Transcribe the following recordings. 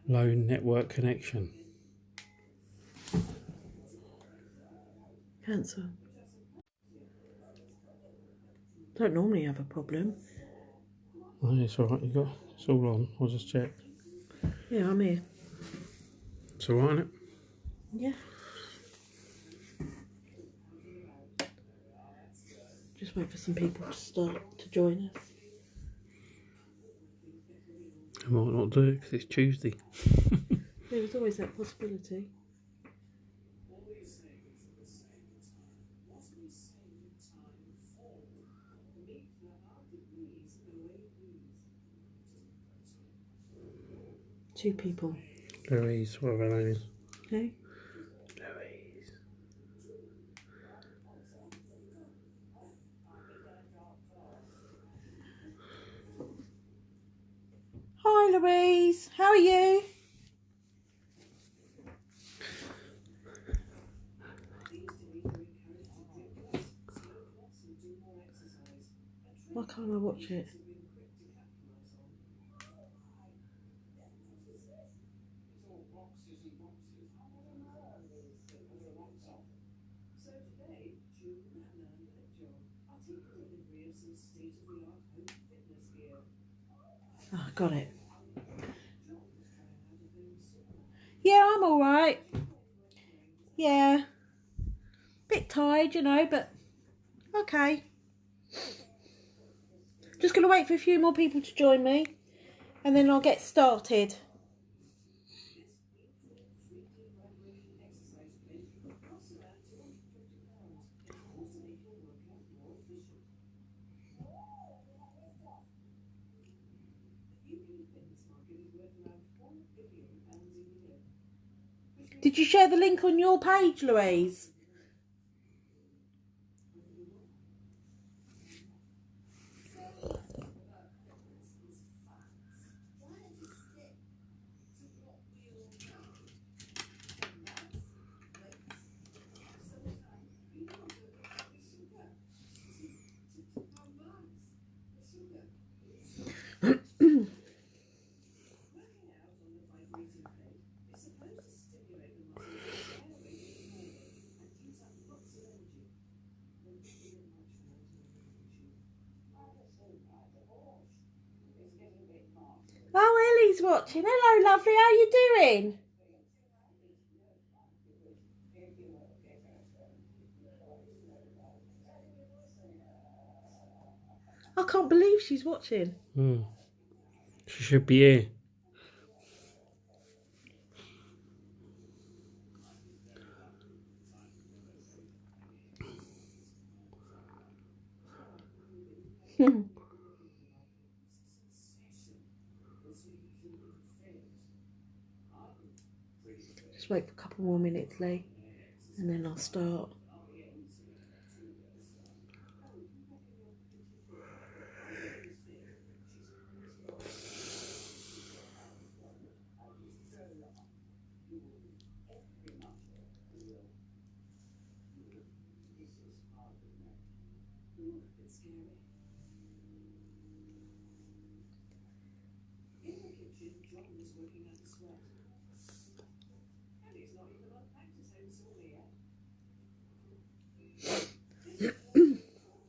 Low network connection. Cancel. Don't normally have a problem. Oh, it's alright, it's all on. I'll just check. Yeah, I'm here. It's alright, isn't it? Yeah. Just wait for some people to start to join us. I might not do it because it's Tuesday. There's always that possibility. Two people. Louise, whatever her name is. Okay. Louise. Hi Louise, how are you? Why can't I watch it? Oh, got it. Yeah, I'm alright. Yeah. Bit tired, you know, but okay. Just going to wait for a few more people to join me and then I'll get started. Did you share the link on your page, Louise? Oh, Ellie's watching. Hello, lovely. How are you doing? I can't believe she's watching. She should be here. Just wait for a couple more minutes, Lee, and then I'll start.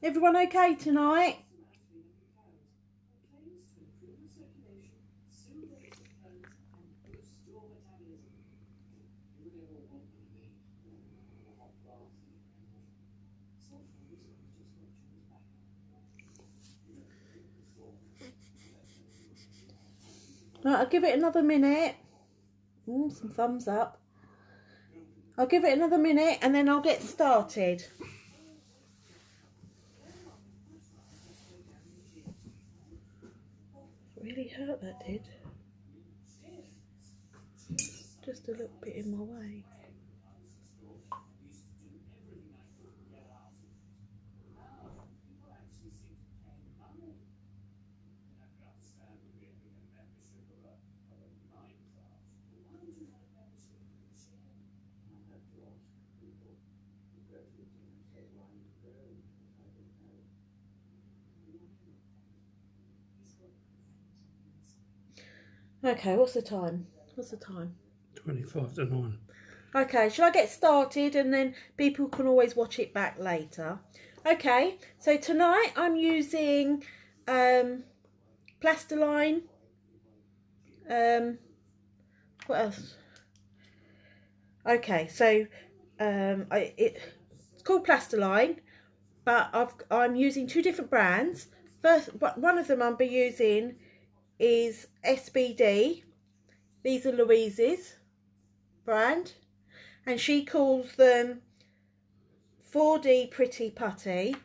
Everyone okay tonight? Right, I'll give it another minute. Some thumbs up. I'll give it another minute and then I'll get started. It really hurt, that did. Just a little bit in my way. Okay, what's the time? What's the time? 25 to 9. Okay, shall I get started and then people can always watch it back later? Okay, so tonight I'm using plastiline. What else? Okay, so it's called plastiline, but I'm using two different brands. First, one of them I'll be using is SBD. These are Louise's brand, and she calls them 4D Pretty Putty.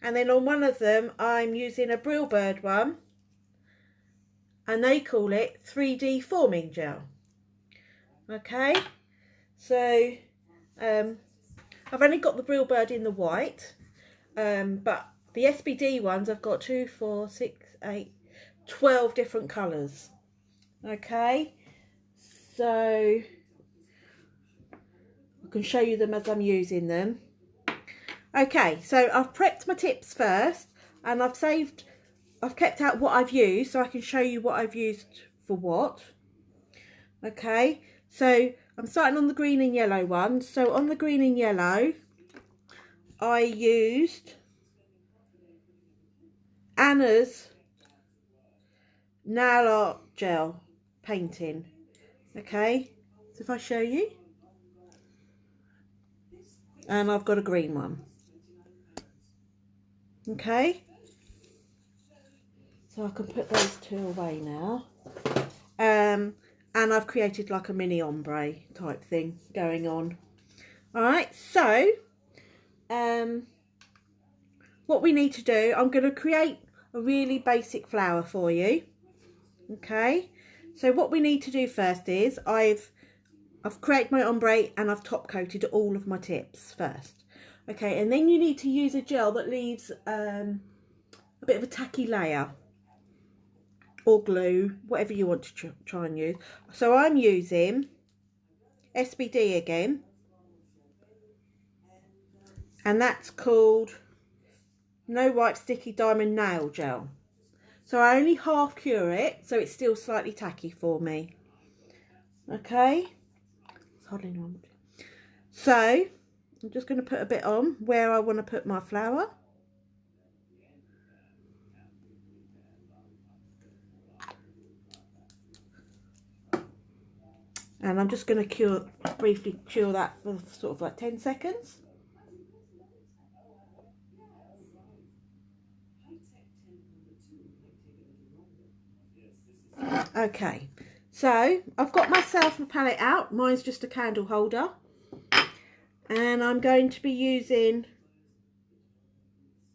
And then on one of them I'm using a Brillbird one, and they call it 3D Forming Gel. Okay, so I've only got the Brillbird in the white, but the SBD ones I've got 2, 4, 6, 8, 12 different colours. Okay, so I can show you them as I'm using them. Okay, so I've prepped my tips first, and I've kept out what I've used so I can show you what I've used for what. Okay, so I'm starting on the green and yellow one. So on the green and yellow, I used Anna's nail art gel painting. Okay, so if I show you, and I've got a green one. Okay, so I can put those two away now. And I've created like a mini ombre type thing going on. All right, so what we need to do, I'm going to create a really basic flower for you. Okay, so what we need to do first is I've created my ombre and I've top coated all of my tips first. Okay, and then you need to use a gel that leaves a bit of a tacky layer, or glue, whatever you want to try and use. So I'm using SBD again, and that's called No Wipe Sticky Diamond Nail Gel. So I only half cure it, so it's still slightly tacky for me. Okay, it's holding on. So I'm just going to put a bit on where I want to put my flower. And I'm just going to briefly cure that for sort of like 10 seconds. Okay, so I've got myself a palette out. Mine's just a candle holder. And I'm going to be using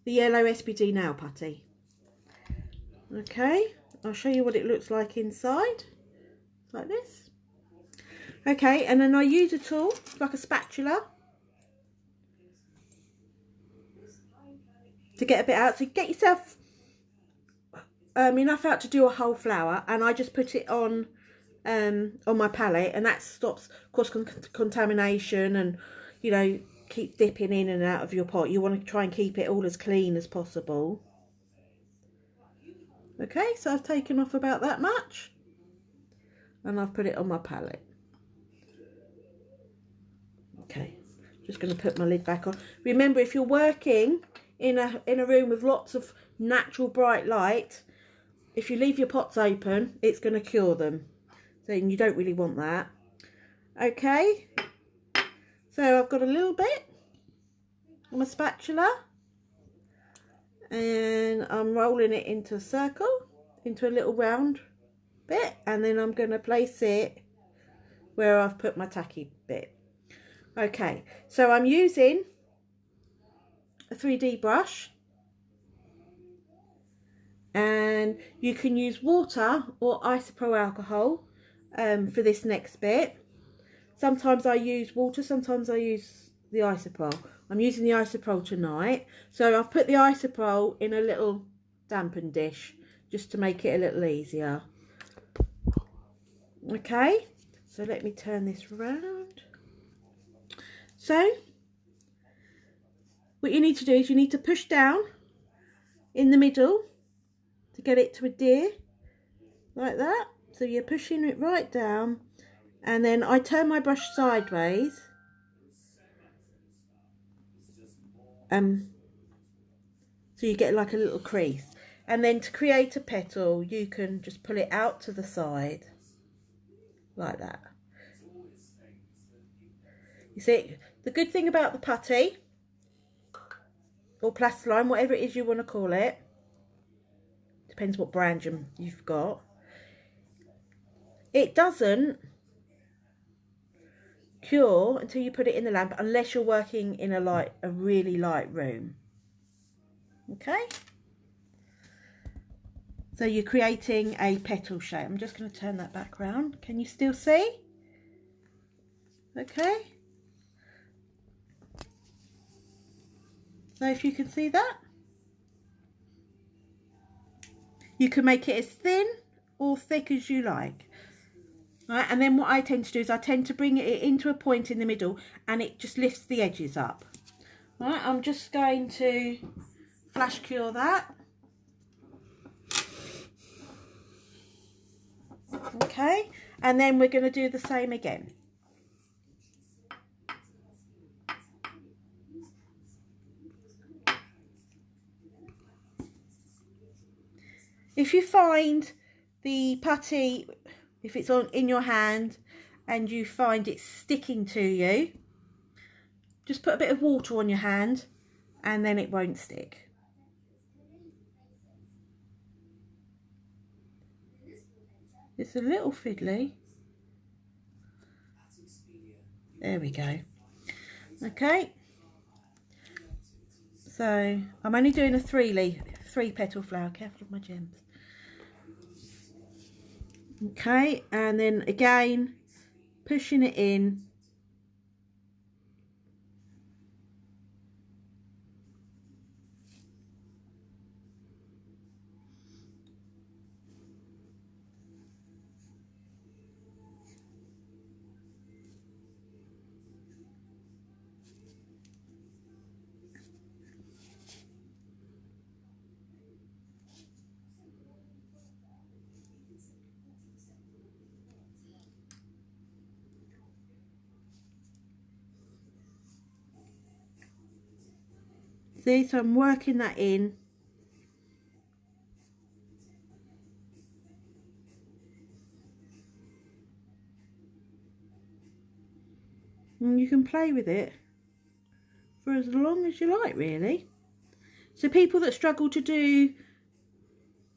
the yellow SBD nail putty. Okay, I'll show you what it looks like inside. Like this. Okay, and then I use a tool, like a spatula, to get a bit out. So get yourself enough out to do a whole flower, and I just put it on my palette, and that stops cross contamination, and you know, keep dipping in and out of your pot. You want to try and keep it all as clean as possible. Okay, so I've taken off about that much, and I've put it on my palette. Okay, just going to put my lid back on. Remember, if you're working in a room with lots of natural bright light, if you leave your pots open, it's going to cure them. So you don't really want that. Okay, so I've got a little bit on my spatula, and I'm rolling it into a circle, into a little round bit, and then I'm going to place it where I've put my tacky bit. Okay, so I'm using a 3D brush, and you can use water or isopropyl alcohol for this next bit. Sometimes I use water, sometimes I use the isopropyl. I'm using the isopropyl tonight, so I've put the isopropyl in a little dampen dish just to make it a little easier. Okay, so let me turn this around. So what you need to do is you need to push down in the middle to get it to adhere like that. So you're pushing it right down, and then I turn my brush sideways. So you get like a little crease. And then to create a petal, you can just pull it out to the side, like that. You see, the good thing about the putty, or plastiline, whatever it is you want to call it, depends what brand you've got, it doesn't cure until you put it in the lamp, unless you're working in a really light room. Okay, so you're creating a petal shape. I'm just going to turn that back round. Can you still see? Okay, so if you can see that, you can make it as thin or thick as you like. Right, and then what I tend to do is I tend to bring it into a point in the middle, and it just lifts the edges up. Right, I'm just going to flash cure that. Okay, and then we're going to do the same again. If you find the putty, if it's in your hand and you find it sticking to you, just put a bit of water on your hand and then it won't stick. It's a little fiddly. There we go. Okay, so I'm only doing a three petal flower. Careful of my gems. Okay, and then again pushing it in. See, so I'm working that in. And you can play with it for as long as you like, really. So people that struggle to do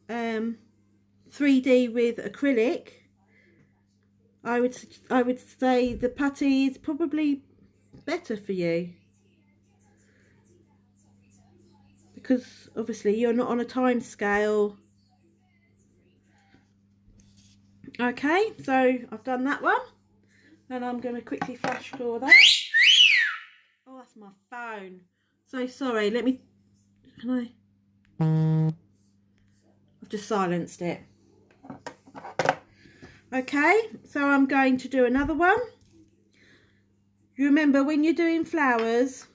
3D with acrylic, I would say the putty is probably better for you, because obviously you're not on a time scale. Okay, so I've done that one, and I'm going to quickly flash cure that. Oh, that's my phone. So sorry, I've just silenced it. Okay, so I'm going to do another one. You remember, when you're doing flowers,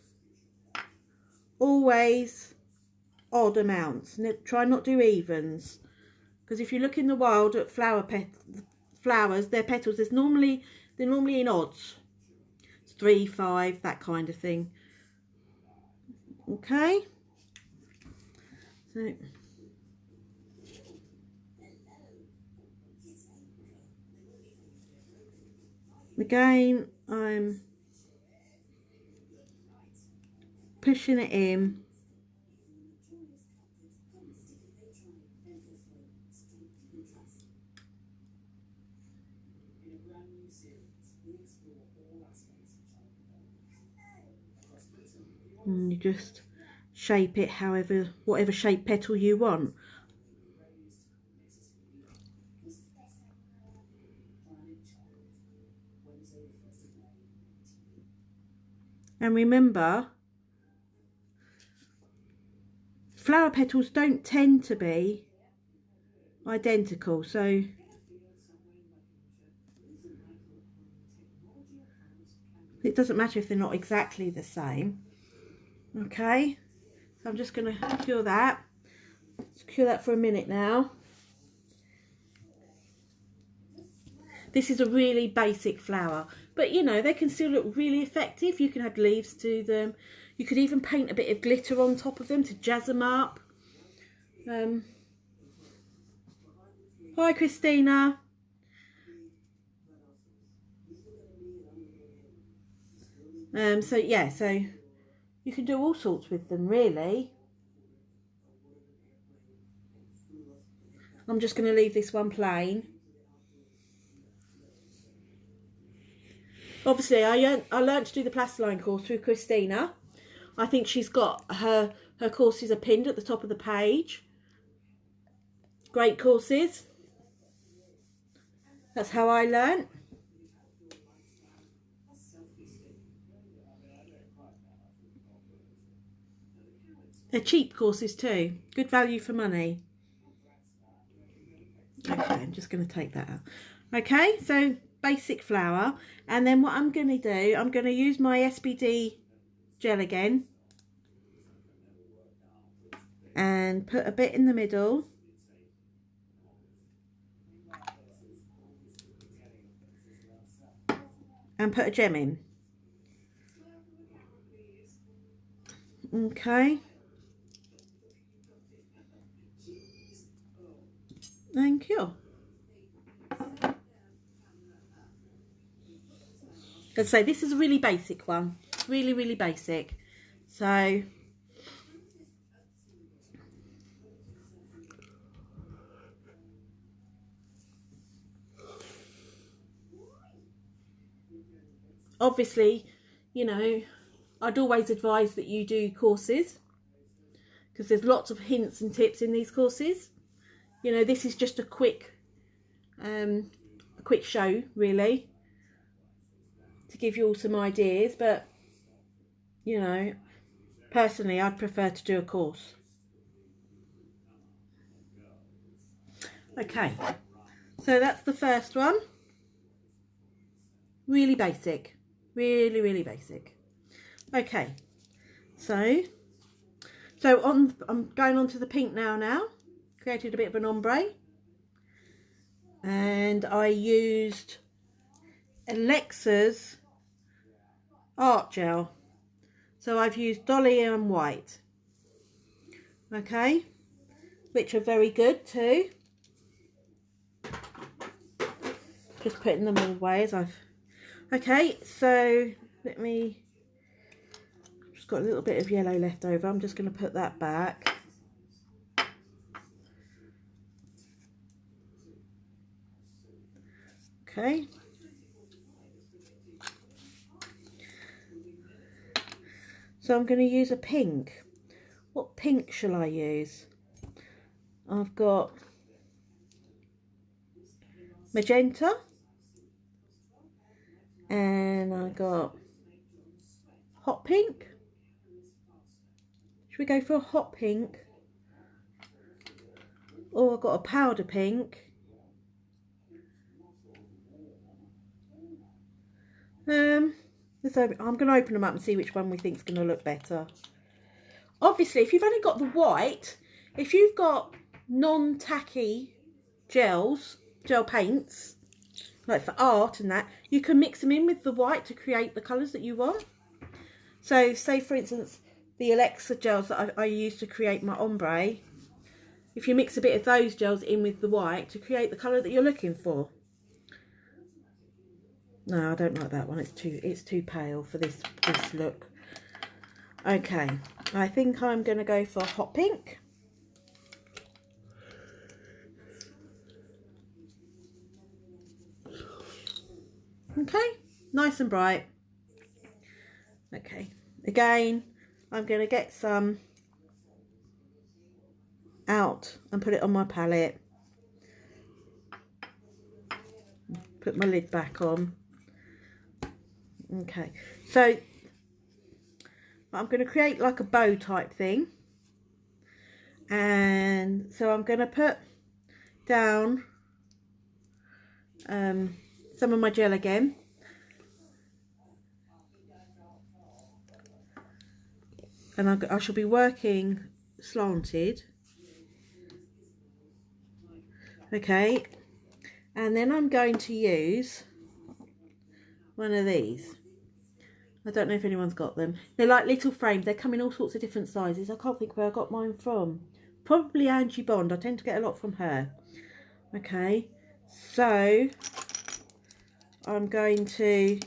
always odd amounts. Try not to do evens, because if you look in the wild at flowers, their petals, they're normally in odds. It's 3, 5, that kind of thing. Okay, so again I'm pushing it in. And you just shape it whatever shape petal you want. And remember, flower petals don't tend to be identical, so it doesn't matter if they're not exactly the same. Okay, so I'm just going to cure that. Let's cure that for a minute now. This is a really basic flower, but you know, they can still look really effective. You can add leaves to them. You could even paint a bit of glitter on top of them to jazz them up. Hi Christina. So yeah, so you can do all sorts with them really. I'm just going to leave this one plain. Obviously, I learned to do the plastiline course through Christina. I think she's got her courses are pinned at the top of the page. Great courses. That's how I learnt. They're cheap courses too. Good value for money. Okay, I'm just going to take that out. Okay, so basic flower. And then what I'm going to do, I'm going to use my SBD gel again. And put a bit in the middle. And put a gem in. Okay. Thank you. Let's say this is a really basic one. Really, really basic. So obviously, you know, I'd always advise that you do courses because there's lots of hints and tips in these courses. You know, this is just a quick show really to give you all some ideas, but you know, personally I'd prefer to do a course. Okay, so that's the first one. Really basic, really, really basic. Okay, so I'm going on to the pink now. Created a bit of an ombre, and I used Alexa's art gel. So I've used Dolly and White. Okay, which are very good too. Just putting them all away as I've. Okay, so let me. Just got a little bit of yellow left over. I'm just going to put that back. Okay. So I'm going to use a pink. What pink shall I use? I've got magenta. And I got hot pink. Should we go for a hot pink? Or I've got a powder pink. I'm going to open them up and see which one we think is going to look better. Obviously, if you've only got the white, if you've got non-tacky gel paints, like for art and that, you can mix them in with the white to create the colours that you want. So, say for instance, the Alexa gels that I use to create my ombre, if you mix a bit of those gels in with the white to create the colour that you're looking for. No, I don't like that one. It's too pale for this look. Okay, I think I'm going to go for hot pink. Okay, nice and bright. Okay, again, I'm going to get some out and put it on my palette. Put my lid back on. Okay, so I'm going to create like a bow type thing. And so I'm going to put down some of my gel again. And I shall be working slanted. Okay. And then I'm going to use one of these. I don't know if anyone's got them. They're like little frames. They come in all sorts of different sizes. I can't think where I got mine from. Probably Angie Bond. I tend to get a lot from her. Okay, so I'm going to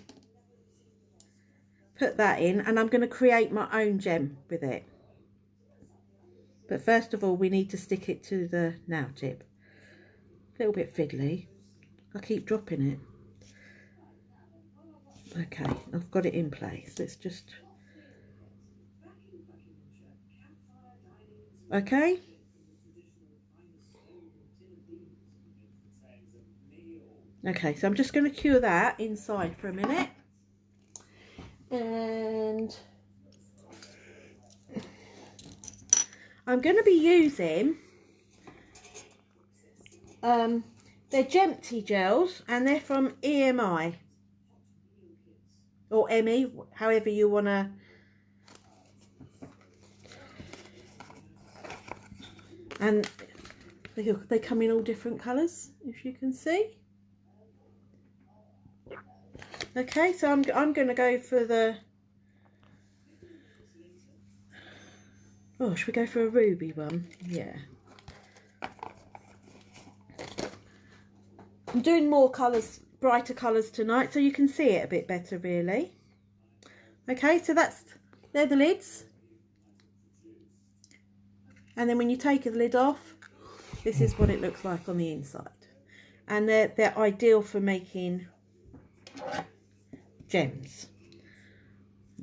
put that in, and I'm going to create my own gem with it. But first of all, we need to stick it to the nail tip. A little bit fiddly. I keep dropping it. Okay, I've got it in place. Let's just... Okay. Okay, so I'm just going to cure that inside for a minute. And I'm going to be using they're Gempty gels, and they're from EMI or ME, however you want to. And they come in all different colours, if you can see. Okay, so I'm going to go for the... Oh, should we go for a ruby one? Yeah. I'm doing more colours, brighter colours tonight, so you can see it a bit better, really. Okay, so they're the lids. And then when you take the lid off, this is what it looks like on the inside. And they're ideal for making gems.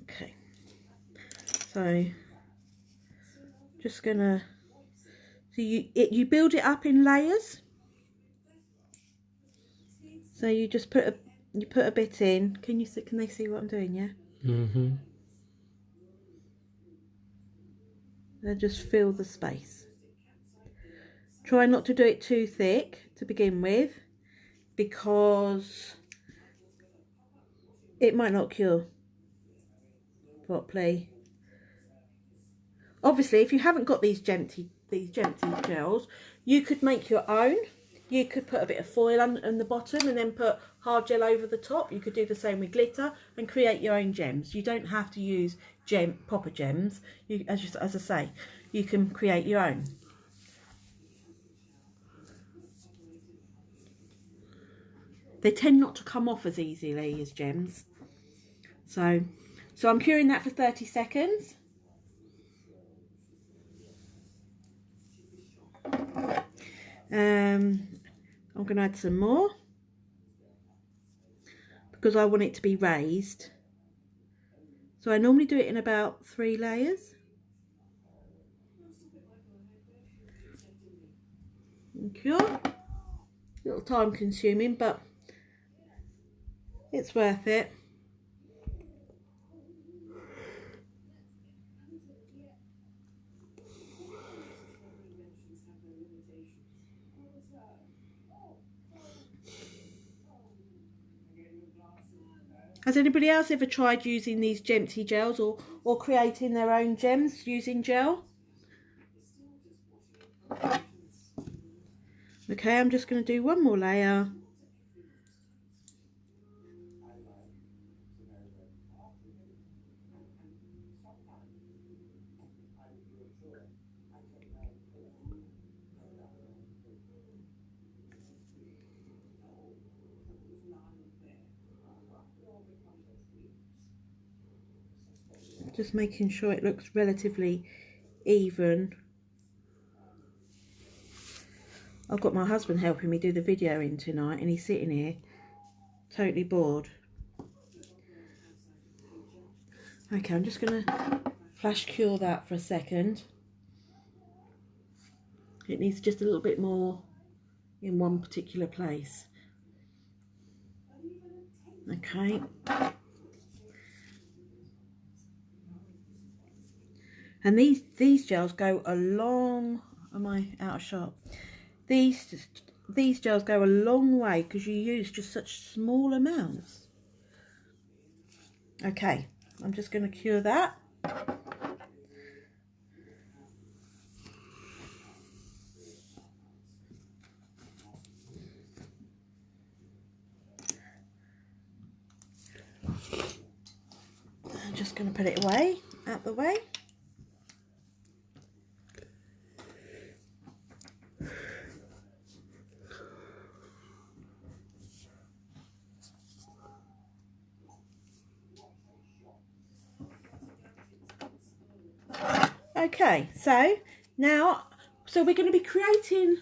Okay, so just gonna, so you build it up in layers. So you just put a bit in. Can they see what I'm doing? Yeah. Mm-hmm. And just fill the space. Try not to do it too thick to begin with, because it might not cure properly. Obviously, if you haven't got these Gempty gels, you could make your own. You could put a bit of foil on the bottom and then put hard gel over the top. You could do the same with glitter and create your own gems. You don't have to use proper gems. As I say, you can create your own. They tend not to come off as easily as gems. So I'm curing that for 30 seconds. I'm going to add some more because I want it to be raised. So I normally do it in about 3 layers. Okay. A little time consuming, but it's worth it. Has anybody else ever tried using these Gempty gels or creating their own gems using gel? Okay, I'm just going to do one more layer. Just making sure it looks relatively even. I've got my husband helping me do the video in tonight, and he's sitting here totally bored. Okay, I'm just going to flash cure that for a second. It needs just a little bit more in one particular place. Okay. And these gels go a long... Am I out of shot? These gels go a long way because you use just such small amounts. Okay, I'm just going to cure that. going to put it away, out the way. Okay, so now, we're going to be creating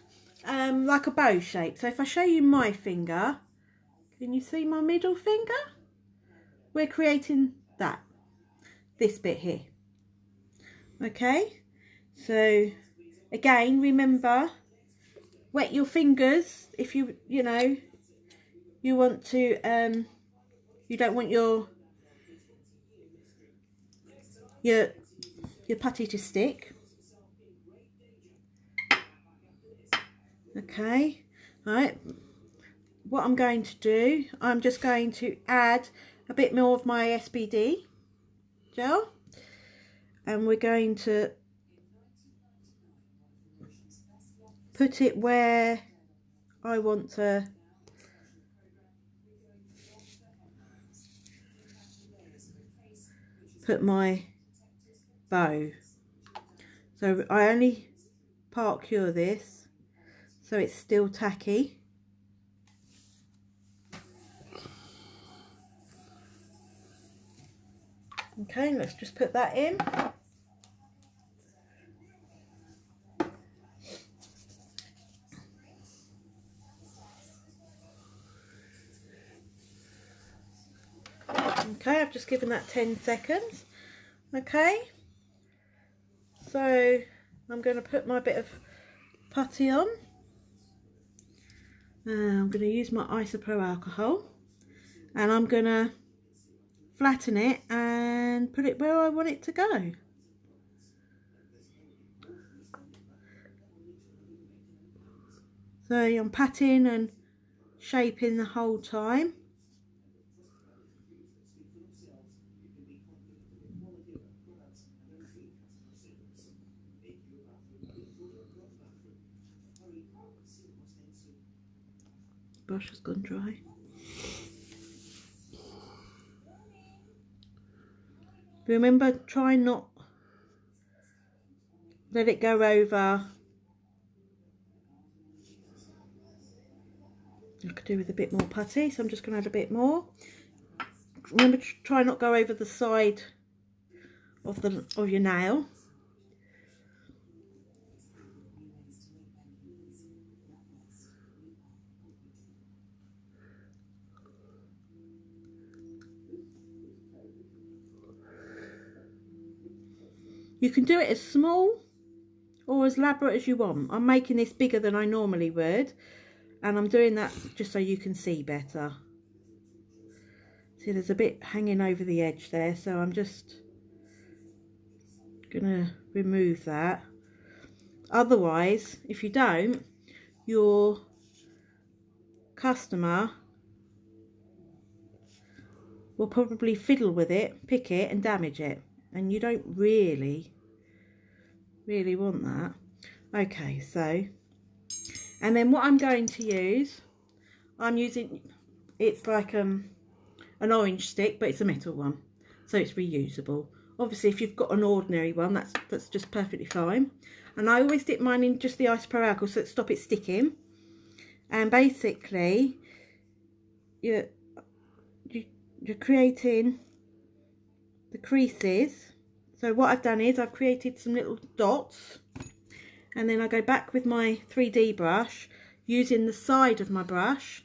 like a bow shape. So if I show you my finger, can you see my middle finger? We're creating this bit here. Okay, so again, remember, wet your fingers if you want to, you don't want your putty to stick. Okay, right. What I'm going to do, I'm just going to add a bit more of my SBD gel, and we're going to put it where I want to put my bow. So I only part cure this so it's still tacky. Okay, let's just put that in. Okay, I've just given that 10 seconds. Okay, so I'm going to put my bit of putty on. I'm going to use my isopro alcohol, and I'm going to flatten it and put it where I want it to go. So I'm patting and shaping the whole time. Brush has gone dry. Remember, try not let it go over. I could do with a bit more putty, so I'm just going to add a bit more. Remember, try not go over the side of your nail. You can do it as small or as elaborate as you want. I'm making this bigger than I normally would, and I'm doing that just so you can see better. See, there's a bit hanging over the edge there, so I'm just gonna remove that. Otherwise, if you don't, your customer will probably fiddle with it, pick it and damage it, and you don't really want that. Okay, so, and then what I'm going to use, I'm using, it's like an orange stick, but it's a metal one, so it's reusable. Obviously, if you've got an ordinary one, that's just perfectly fine. And I always dip mine in just the isopro alcohol so it stop it sticking. And basically, you're creating the creases. So what I've done is I've created some little dots, and then I go back with my 3D brush, using the side of my brush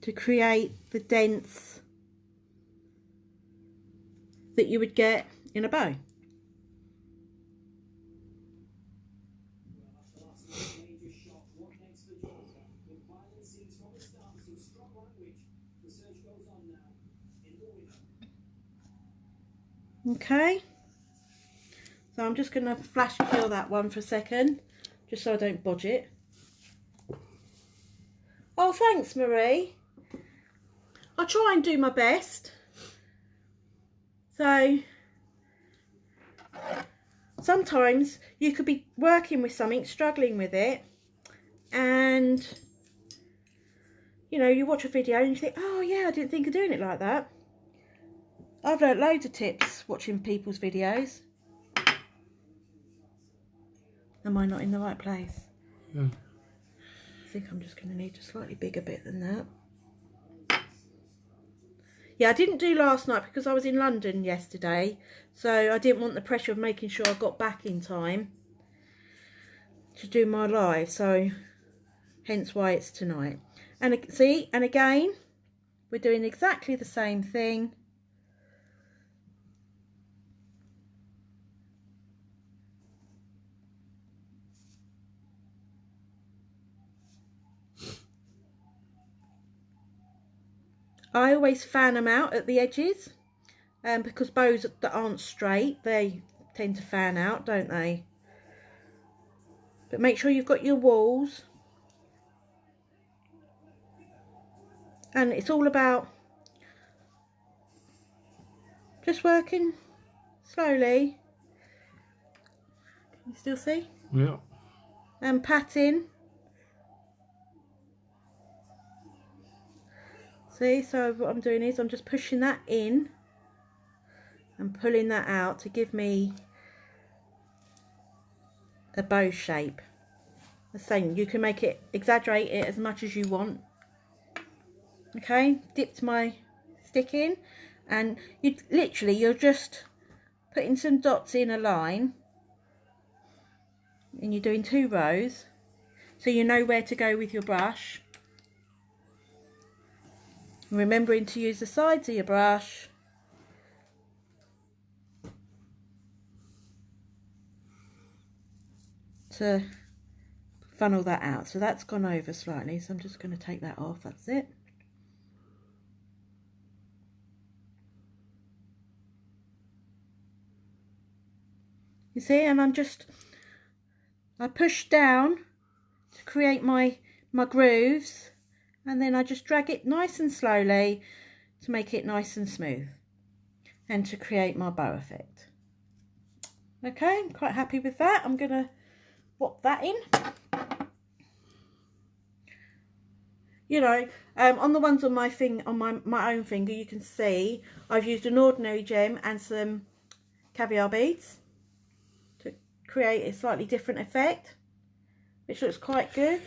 to create the dents that you would get in a bow. Okay, so I'm just going to flash cure that one for a second, just so I don't bodge it. Oh, thanks, Marie. I'll try and do my best. So, sometimes you could be working with something, struggling with it, and you know, you watch a video and you think, oh yeah, I didn't think of doing it like that. I've learnt loads of tips watching people's videos. Am I not in the right place? Yeah. I think I'm just going to need a slightly bigger bit than that. Yeah, I didn't do last night because I was in London yesterday, so I didn't want the pressure of making sure I got back in time to do my live, so hence why it's tonight. And see, and again, we're doing exactly the same thing. I always fan them out at the edges, because bows that aren't straight, they tend to fan out, don't they? But make sure you've got your walls. And it's all about just working slowly. Can you still see? Yeah. And patting. See, so what I'm doing is I'm just pushing that in and pulling that out to give me a bow shape. The same, you can make it, exaggerate it as much as you want. Okay, dipped my stick in, and you're just putting some dots in a line, and you're doing 2 rows, so you know where to go with your brush. Remembering to use the sides of your brush to funnel that out. So that's gone over slightly, so I'm just going to take that off. That's it. You see, and I push down to create my grooves, and then I just drag it nice and slowly to make it nice and smooth and to create my bow effect. Okay, I'm quite happy with that. I'm going to pop that in. You know, on the ones on my my own finger, you can see I've used an ordinary gem and some caviar beads to create a slightly different effect, which looks quite good.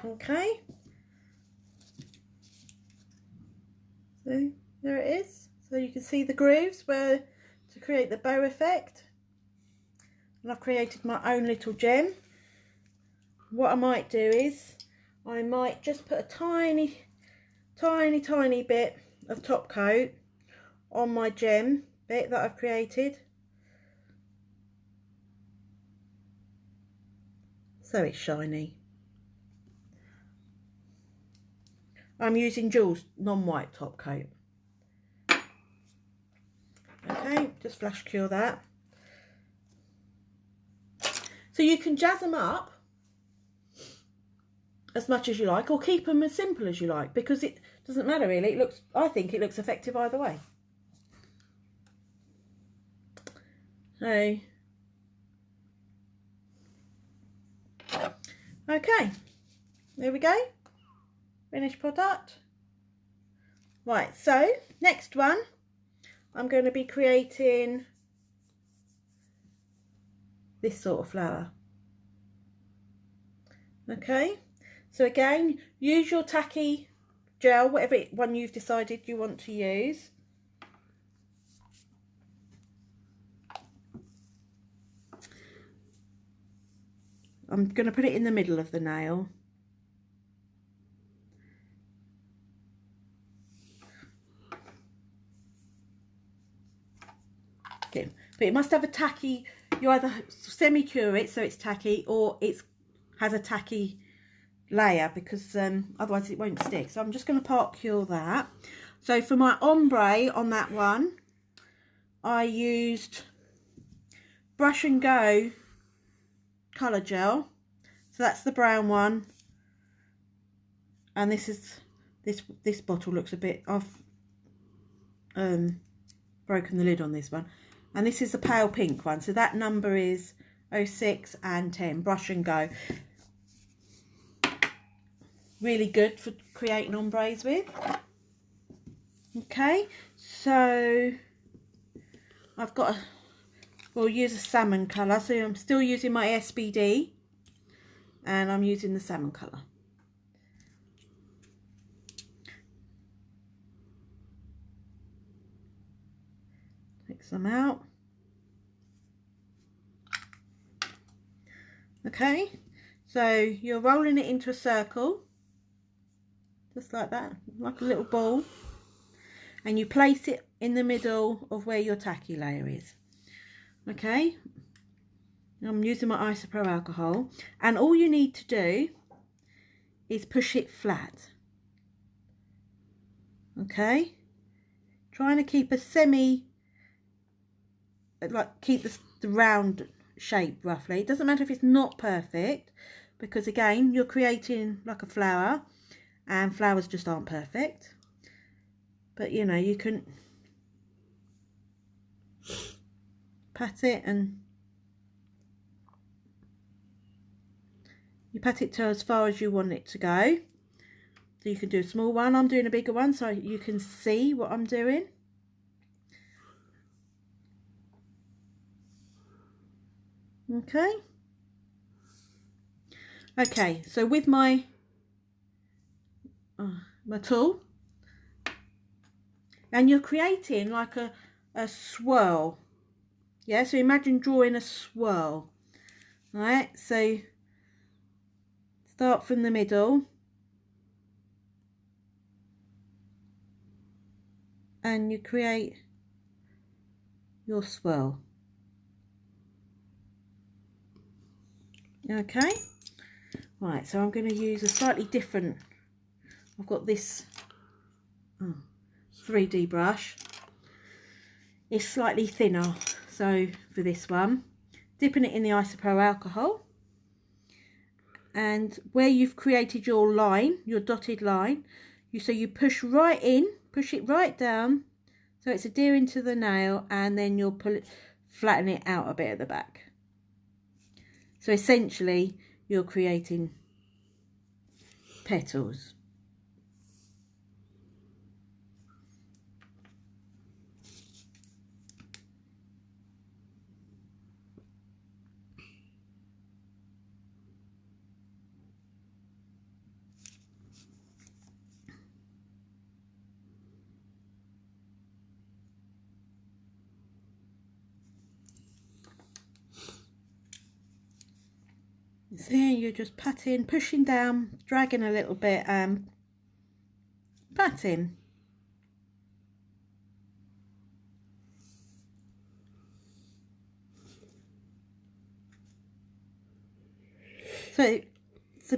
Okay, so there it is. So you can see the grooves where to create the bow effect, and I've created my own little gem. What I might do is I might just put a tiny bit of top coat on my gem bit that I've created, so it's shiny. I'm using Jules non-white top coat. Okay, just flash cure that. So you can jazz them up as much as you like, or keep them as simple as you like, because it doesn't matter really. I think it looks effective either way. So, okay, there we go. Finished product. Right, so next one, I'm going to be creating this sort of flower. Okay, so again, use your tacky gel, whatever one you've decided you want to use. I'm going to put it in the middle of the nail. Okay. But it must have a tacky, you either semi-cure it so it's tacky, or it has a tacky layer, because otherwise it won't stick. So I'm just going to part cure that. So for my ombre on that one, I used Brush and Go colour gel, so that's the brown one, and this bottle looks a bit, I've broken the lid on this one, and this is the pale pink one, so that number is 06 and 10. Brush and go. Really good for creating ombres with. Okay, so we'll use a salmon colour, so I'm still using my SBD and I'm using the salmon colour. Take some out. Okay, so you're rolling it into a circle, just like that, like a little ball, and you place it in the middle of where your tacky layer is. Okay, I'm using my isopropyl alcohol, and all you need to do is push it flat. Okay, trying to keep a keep the round shape roughly. It doesn't matter if it's not perfect, because again, you're creating like a flower, and flowers just aren't perfect. But you know, you can pat it, and you pat it to as far as you want it to go. So you can do a small one. I'm doing a bigger one so you can see what I'm doing. Okay. Okay, so with my tool, and you're creating like a swirl. Yeah, so imagine drawing a swirl. Right, so start from the middle and you create your swirl. Okay, right, so I'm going to use a slightly different, I've got this 3D brush. It's slightly thinner, so for this one, dipping it in the isopropyl alcohol, and where you've created your line, your dotted line, you push right in, push it right down, so it's adhering to the nail, and then you'll flatten it out a bit at the back. So essentially, you're creating petals. See, you're just patting, pushing down, dragging a little bit, patting. So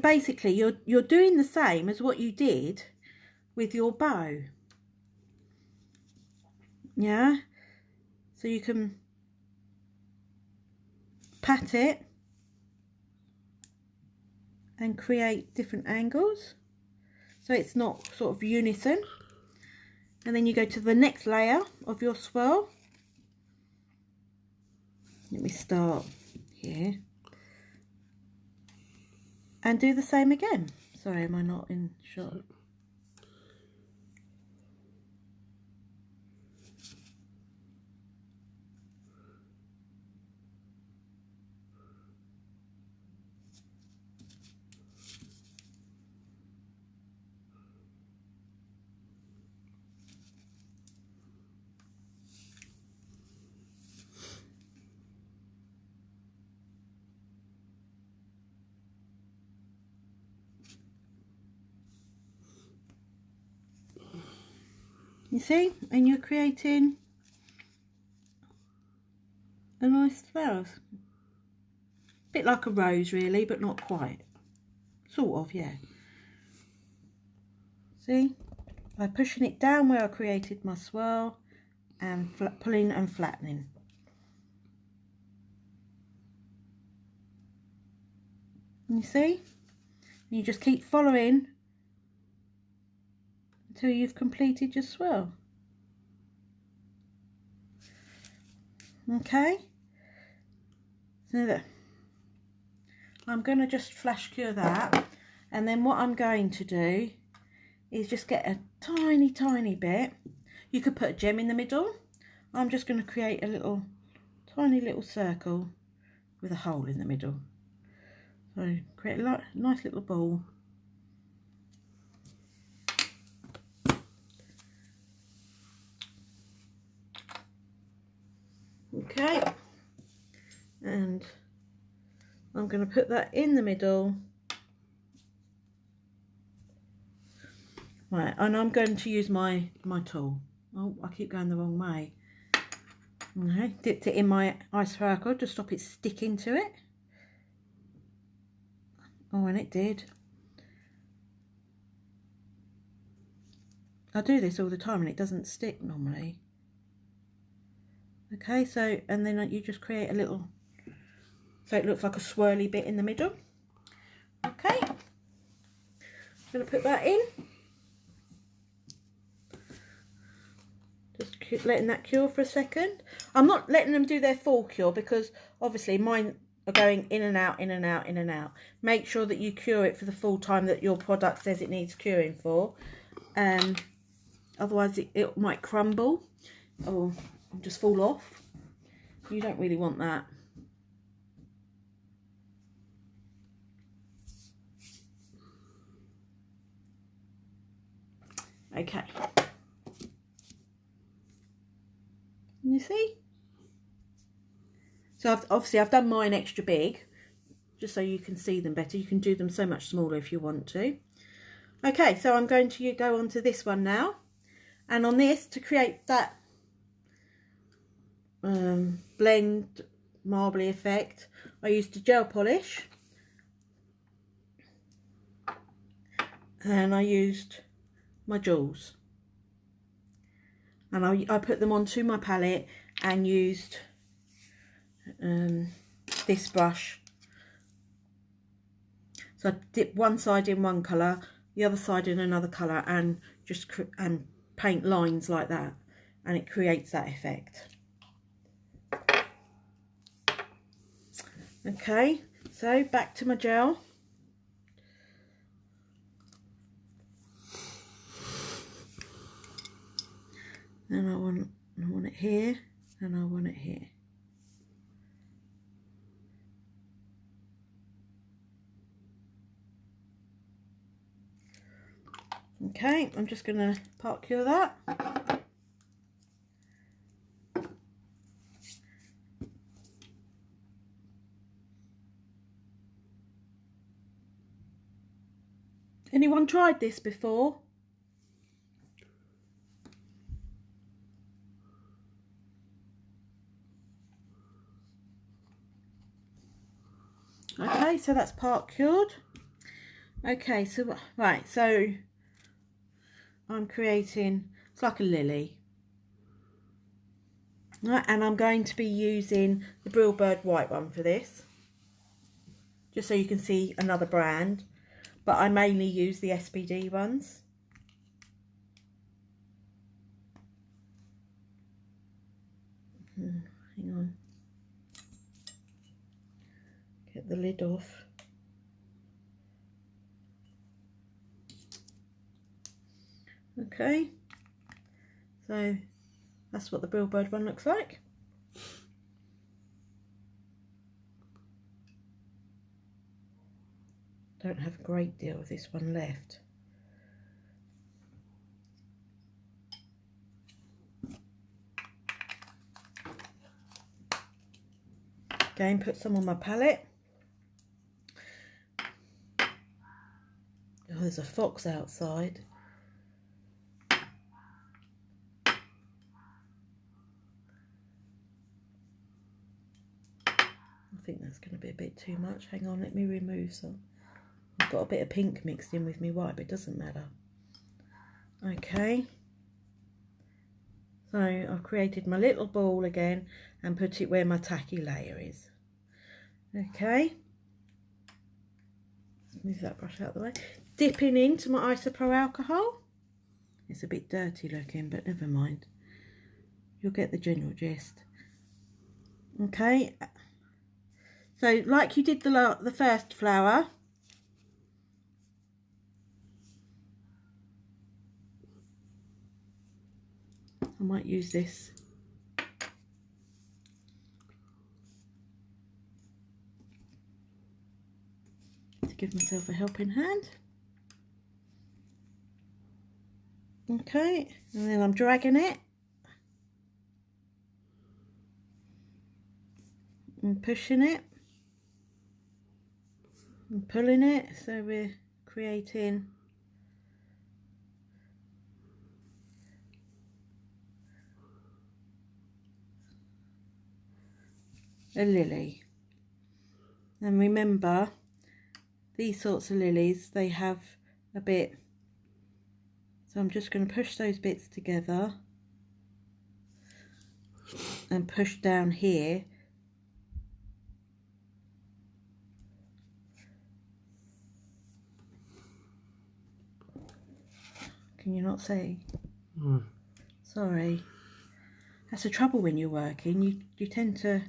basically, you're doing the same as what you did with your bow. Yeah, so you can pat it and create different angles, so it's not sort of unison. And then you go to the next layer of your swirl. Let me start here and do the same again. Sorry, am I not in shot? You see, and you're creating a nice flower. Bit like a rose really, but not quite. Sort of, yeah. See, by pushing it down where I created my swirl and pulling and flattening. You see? You just keep following till you've completed your swirl. Okay, so there. I'm going to just flash cure that, and then what I'm going to do is just get a tiny bit. You could put a gem in the middle. I'm just going to create a tiny little circle with a hole in the middle. So create a nice little ball. Okay, and I'm going to put that in the middle. Right, and I'm going to use my tool. Oh, I keep going the wrong way. Okay, dipped it in my ice circle to stop it sticking to it. Oh, and it did. I do this all the time and it doesn't stick normally. Okay, so, and then you just create a little, so it looks like a swirly bit in the middle. Okay, I'm going to put that in. Just letting that cure for a second. I'm not letting them do their full cure because obviously mine are going in and out, in and out, in and out. Make sure that you cure it for the full time that your product says it needs curing for. Otherwise it might crumble or just fall off. You don't really want that. Okay. You see? So I've done mine extra big, just so you can see them better. You can do them so much smaller if you want to. Okay, so I'm going to go on to this one now. And on this, to create that blend marbly effect, I used a gel polish. And I used my jewels. And I put them onto my palette and used this brush. So I dip one side in one colour, the other side in another colour, and just paint lines like that, and it creates that effect. Okay, so back to my gel. And I want it here, and I want it here. Okay, I'm just going to part cure that. Anyone tried this before? Okay, so that's part cured. Okay, so right, so I'm creating, it's like a lily. Right, and I'm going to be using the Brilebird white one for this, just so you can see another brand, but I mainly use the SPD ones. Hang on, get the lid off. Okay, so that's what the Brilebird one looks like. Don't have a great deal of this one left. Again, put some on my palette. Oh, there's a fox outside. I think that's going to be a bit too much. Hang on, let me remove some. I've got a bit of pink mixed in with me white, but it doesn't matter. Okay. So I've created my little ball again and put it where my tacky layer is. Okay. Let's move that brush out of the way. Dipping into my Isopro alcohol. It's a bit dirty looking, but never mind. You'll get the general gist. Okay. So like you did the first flower, I might use this to give myself a helping hand. Okay, and then I'm dragging it and pushing it and pulling it, so we're creating a lily. And remember, these sorts of lilies, they have a bit, so I'm just going to push those bits together and push down here. Can you not see? Sorry. That's the trouble when you're working. You tend to...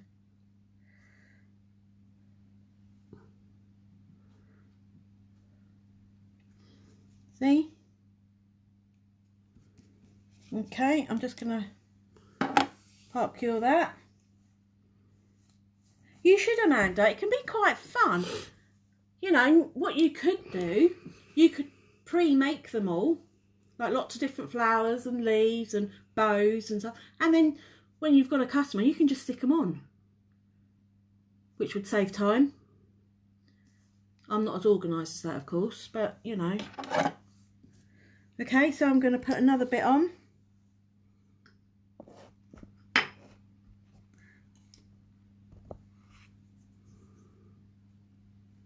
See? Okay, I'm just going to pop cure that. You should, Amanda. It can be quite fun. You know, what you could do, you could pre-make them all. Like lots of different flowers and leaves and bows and stuff. And then when you've got a customer, you can just stick them on. Which would save time. I'm not as organised as that, of course, but you know. Okay, so I'm going to put another bit on.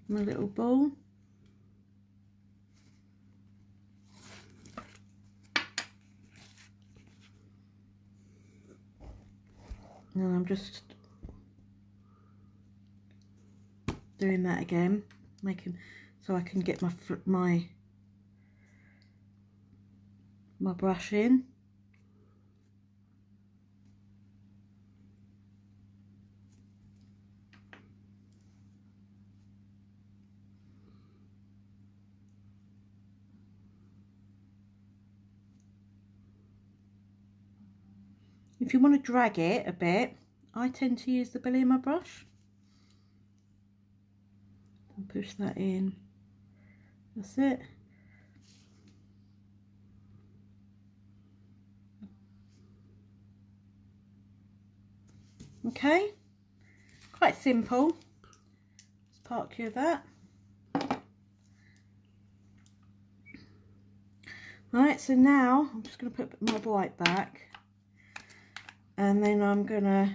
My little ball. And I'm just doing that again, making so I can get my brush in. If you want to drag it a bit, I tend to use the belly of my brush. And push that in. That's it. Okay, quite simple. Let's part cure that. Right, so now I'm just going to put my white back, and then I'm going to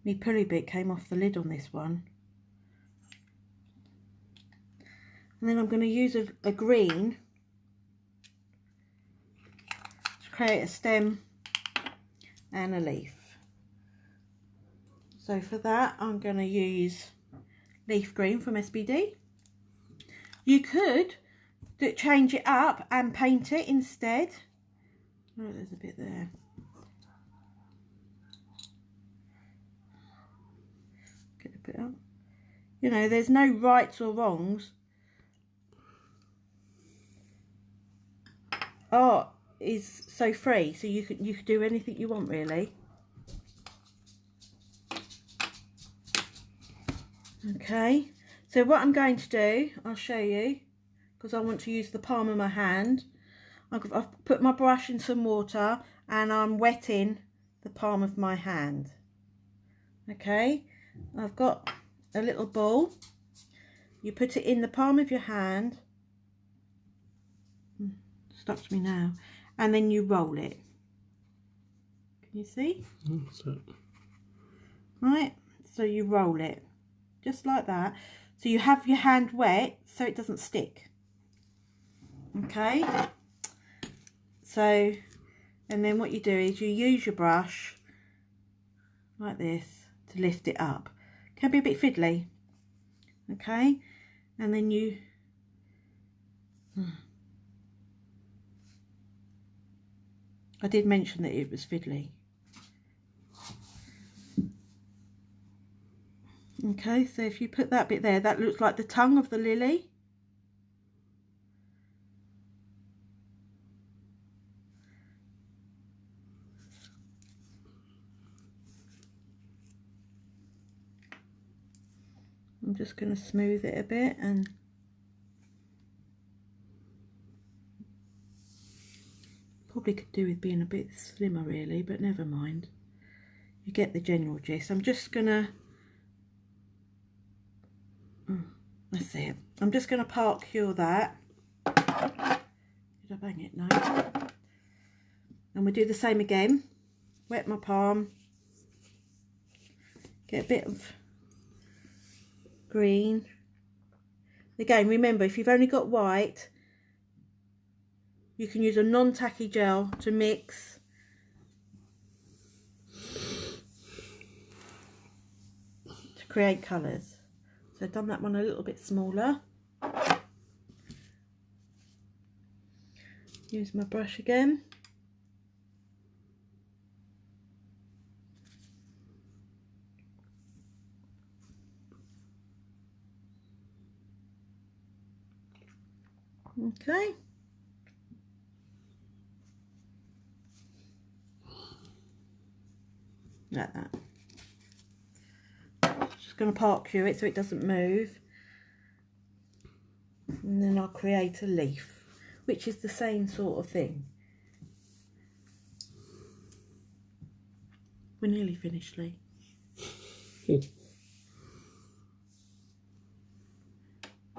my pulley bit came off the lid on this one, and then I'm going to use a green to create a stem and a leaf. So for that I'm going to use leaf green from SBD. You could change it up and paint it instead. Oh, there's a bit there. Get a bit up. You know, there's no rights or wrongs. Art is so free, so you could do anything you want, really. Okay, so what I'm going to do, I'll show you, because I want to use the palm of my hand. I've put my brush in some water and I'm wetting the palm of my hand. Okay, I've got a little ball. You put it in the palm of your hand. Stops me now. And then you roll it. Can you see? That's it. Right, so you roll it. Just like that. So you have your hand wet so it doesn't stick. Okay. So, and then what you do is you use your brush like this to lift it up. Can be a bit fiddly, okay, and then you I did mention that it was fiddly. Okay, so if you put that bit there, that looks like the tongue of the lily. I'm just going to smooth it a bit, and probably could do with being a bit slimmer really, but never mind. You get the general gist. I'm just going to, that's it. I'm just going to part cure that. Did I bang it? No. And we'll do the same again. Wet my palm. Get a bit of green. Again, remember, if you've only got white, you can use a non-tacky gel to mix. To create colours. So I've done that one a little bit smaller. Use my brush again. Okay. Like that. Just going to part cure it so it doesn't move. And then I'll create a leaf, which is the same sort of thing. We're nearly finished, Lee.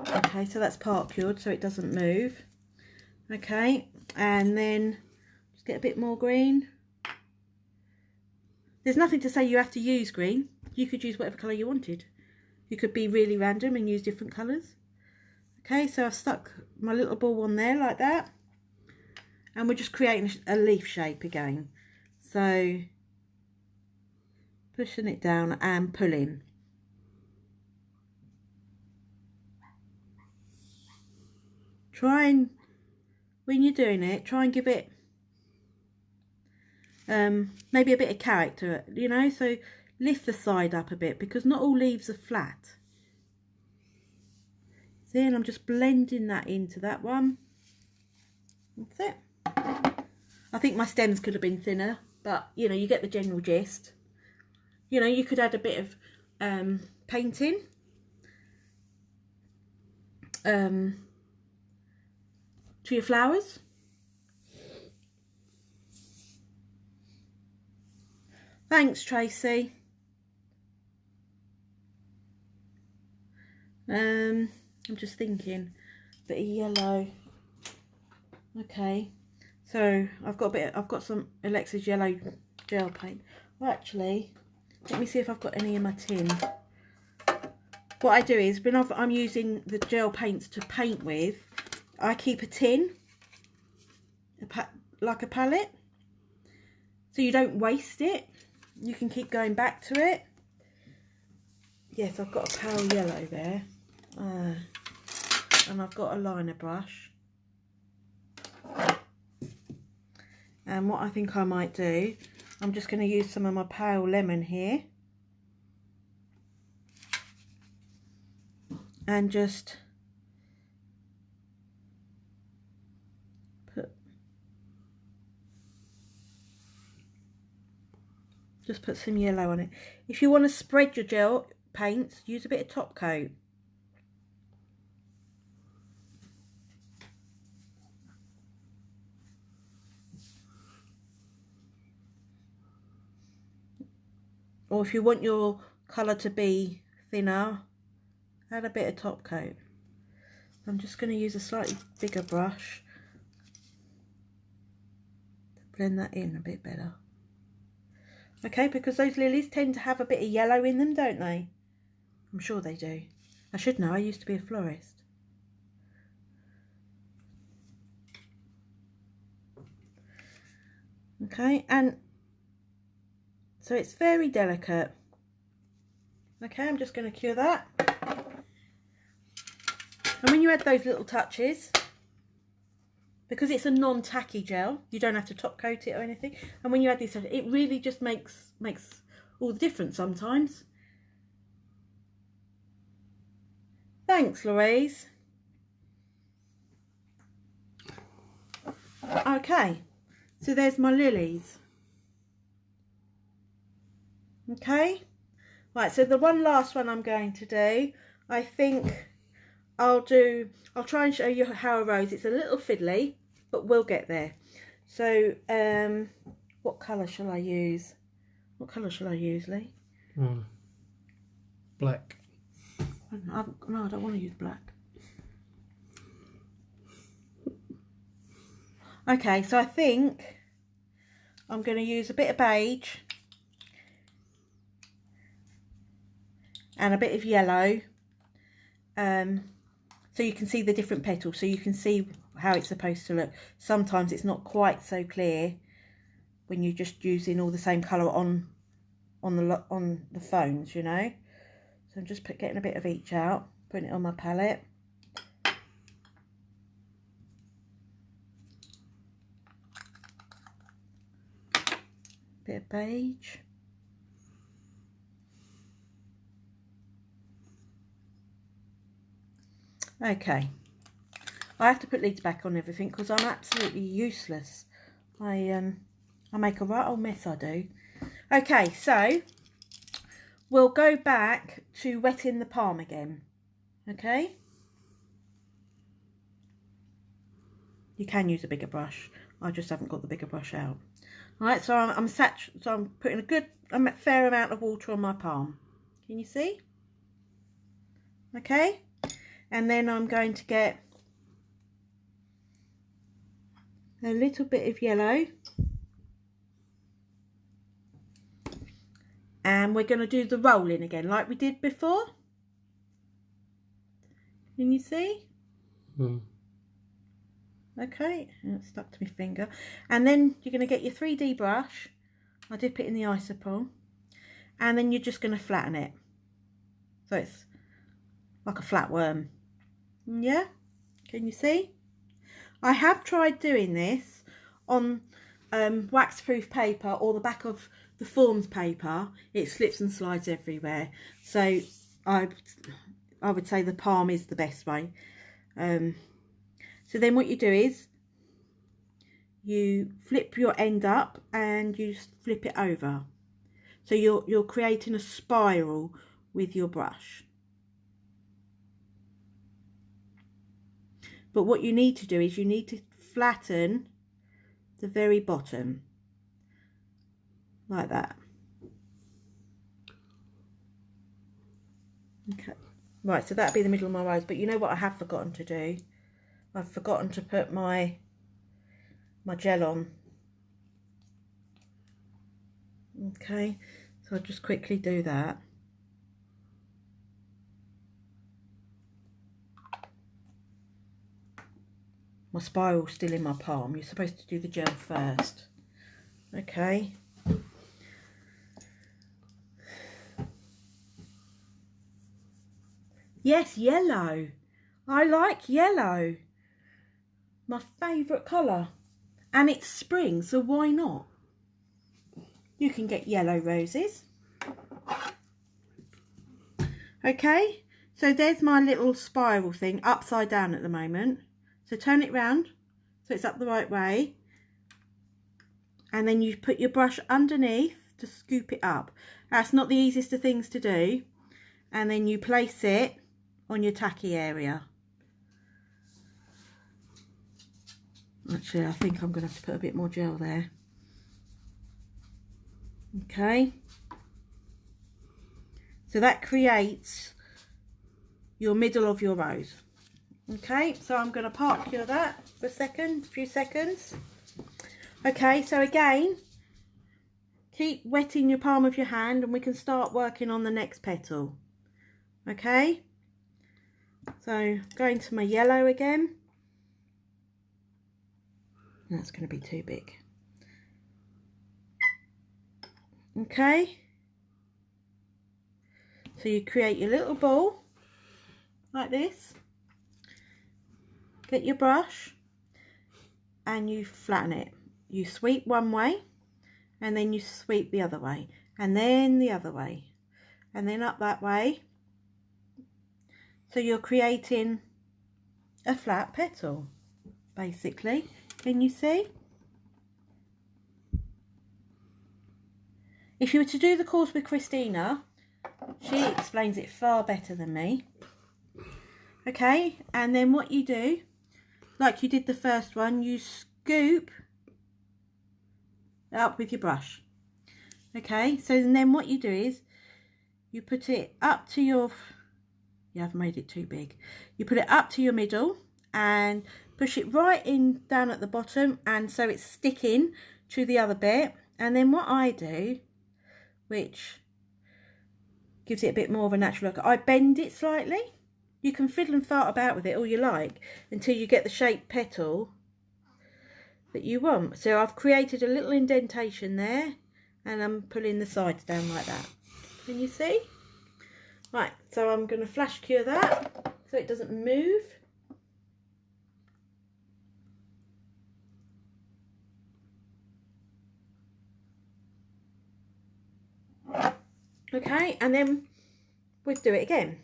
Okay, so that's part cured so it doesn't move. Okay, and then just get a bit more green. There's nothing to say you have to use green. You could use whatever colour you wanted. You could be really random and use different colours. Okay, so I've stuck my little ball on there like that. And we're just creating a leaf shape again. So, pushing it down and pulling. Try and, when you're doing it, try and give it maybe a bit of character, you know, so lift the side up a bit because not all leaves are flat. See, and I'm just blending that into that one. That's it. I think my stems could have been thinner, but you know, you get the general gist. You know, you could add a bit of painting. To your flowers. Thanks, Tracy. I'm just thinking, bit of yellow. Okay, so I've got some Alexa's yellow gel paint. Well, actually, let me see if I've got any in my tin. What I do is when I'm using the gel paints to paint with, I keep a tin, like a palette, so you don't waste it. You can keep going back to it. Yes, I've got a pale yellow there. And I've got a liner brush. And what I think I might do, I'm just going to use some of my pale lemon here. And just put some yellow on it. If you want to spread your gel paints, use a bit of top coat. Or if you want your colour to be thinner, add a bit of top coat. I'm just going to use a slightly bigger brush to blend that in a bit better. Okay, because those lilies tend to have a bit of yellow in them, don't they? I'm sure they do. I should know, I used to be a florist. Okay, and so it's very delicate. Okay, I'm just going to cure that. And when you add those little touches, because it's a non-tacky gel, you don't have to top coat it or anything. And when you add this, it really just makes all the difference sometimes. Thanks, Louise. Okay, so there's my lilies. Okay, right, so the last one I'm going to do, I think I'll try and show you how a rose. It's a little fiddly, but we'll get there. So, what colour shall I use? What colour shall I use, Lee? Black. No, I don't want to use black. Okay, so I think I'm going to use a bit of beige and a bit of yellow, so you can see the different petals, so you can see how it's supposed to look. Sometimes it's not quite so clear when you're just using all the same colour on the phones, you know. So I'm just getting a bit of each out, putting it on my palette. Bit of beige. Okay, I have to put lids back on everything because I'm absolutely useless. I make a right old mess, I do. Okay, so we'll go back to wetting the palm again. Okay, you can use a bigger brush. I just haven't got the bigger brush out. All right, so I'm putting a fair amount of water on my palm. Can you see? Okay, and then I'm going to get a little bit of yellow, and we're going to do the rolling again like we did before. Can you see? Okay, and it's stuck to my finger. And then you're going to get your 3D brush. I dip it in the isopol, and then you're just going to flatten it so it's like a flatworm. Yeah, can you see? I have tried doing this on wax-proof paper or the back of the forms paper. It slips and slides everywhere, so I would say the palm is the best way. So then what you do is you flip your end up and you flip it over, so you're creating a spiral with your brush. But what you need to do is you need to flatten the very bottom like that. Okay, right, so that'll be the middle of my rose. But you know what I have forgotten to do? I've forgotten to put my gel on. Okay, so I'll just quickly do that. My spiral's still in my palm. You're supposed to do the gel first. Okay. Yes, yellow. I like yellow. My favourite colour. And it's spring, so why not? You can get yellow roses. Okay, so there's my little spiral thing, upside down at the moment. So turn it round so it's up the right way. And then you put your brush underneath to scoop it up. That's not the easiest of things to do. And then you place it on your tacky area. Actually, I think I'm going to have to put a bit more gel there. Okay. So that creates your middle of your rose. Okay, so I'm going to park that for a few seconds. Okay, so again, keep wetting your palm of your hand and we can start working on the next petal. Okay, so going to my yellow again. That's going to be too big. Okay, so you create your little ball like this, get your brush and you flatten it. You sweep one way and then you sweep the other way and then the other way and then up that way. So you're creating a flat petal, basically. Can you see? If you were to do the course with Christina, she explains it far better than me. Okay, and then what you do, like you did the first one, you scoop up with your brush. Okay, so then what you do is you put it up to your, yeah, I've made it too big. You put it up to your middle and push it right in down at the bottom, and so it's sticking to the other bit. And then what I do, which gives it a bit more of a natural look, I bend it slightly. You can fiddle and fart about with it all you like until you get the shaped petal that you want. So I've created a little indentation there and I'm pulling the sides down like that. Can you see? Right, so I'm going to flash cure that so it doesn't move. Okay, and then we'll do it again.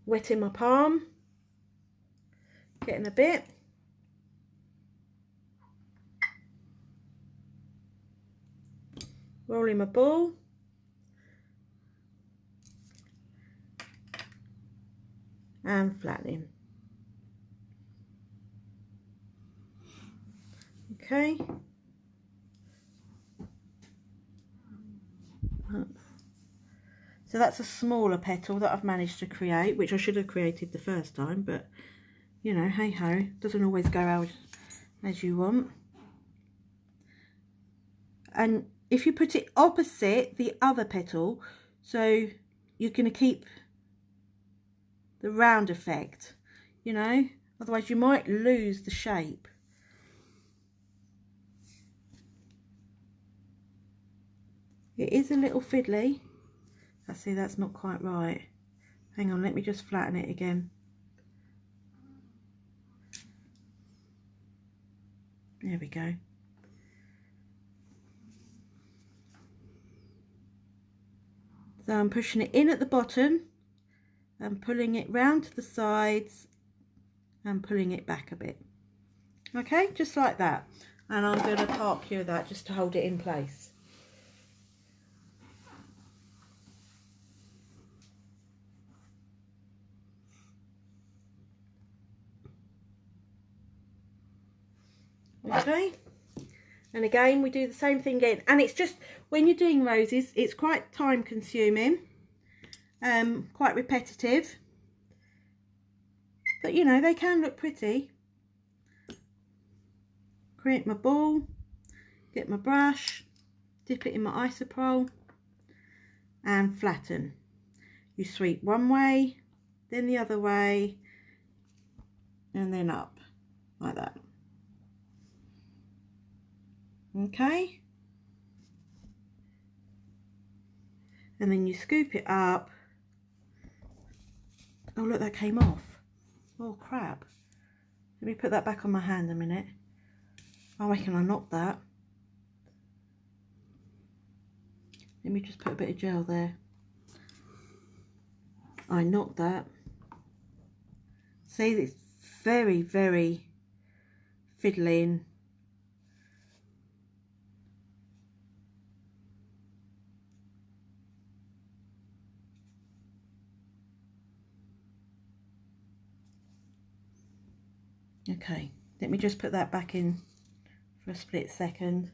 Wetting my palm, getting a bit. Rolling my ball. And flattening. Okay. So that's a smaller petal that I've managed to create, which I should have created the first time, but you know, hey ho, doesn't always go out as you want. And if you put it opposite the other petal, so you're going to keep the round effect, you know, otherwise you might lose the shape. It is a little fiddly. I see that's not quite right. Hang on, let me just flatten it again. There we go. So I'm pushing it in at the bottom and pulling it round to the sides and pulling it back a bit. Okay, just like that. And I'm going to part cure that just to hold it in place. Okay, and again we do the same thing again, and it's just when you're doing roses it's quite time consuming, quite repetitive, but you know they can look pretty. Create my ball, get my brush, dip it in my isopropyl and flatten. You sweep one way, then the other way, and then up like that. Okay, and then you scoop it up. Oh look, that came off. Oh crap, let me put that back on my hand a minute. I reckon I knocked that. Let me just put a bit of gel there. I knocked that. See, it's very, very fiddling. Okay, let me just put that back in for a split second.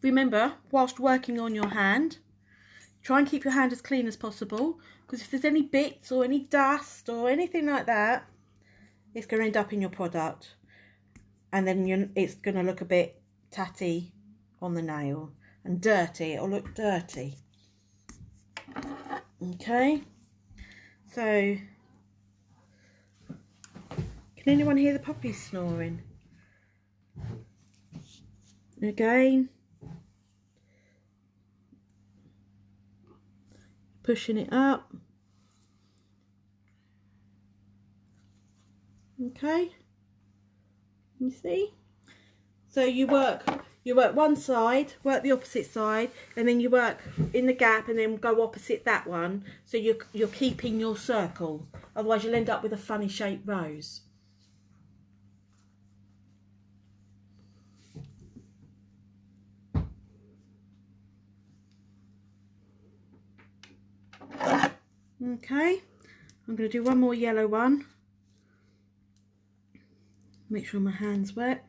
Remember, whilst working on your hand, try and keep your hand as clean as possible, because if there's any bits or any dust or anything like that, it's going to end up in your product, and then it's going to look a bit tatty on the nail and dirty. It'll look dirty. Okay, so can anyone hear the puppies snoring? Again, pushing it up. Okay, you see? So you work one side, work the opposite side, and then you work in the gap and then go opposite that one, so you're keeping your circle, otherwise you'll end up with a funny shaped rose. Okay, I'm going to do one more yellow one. Make sure my hand's wet.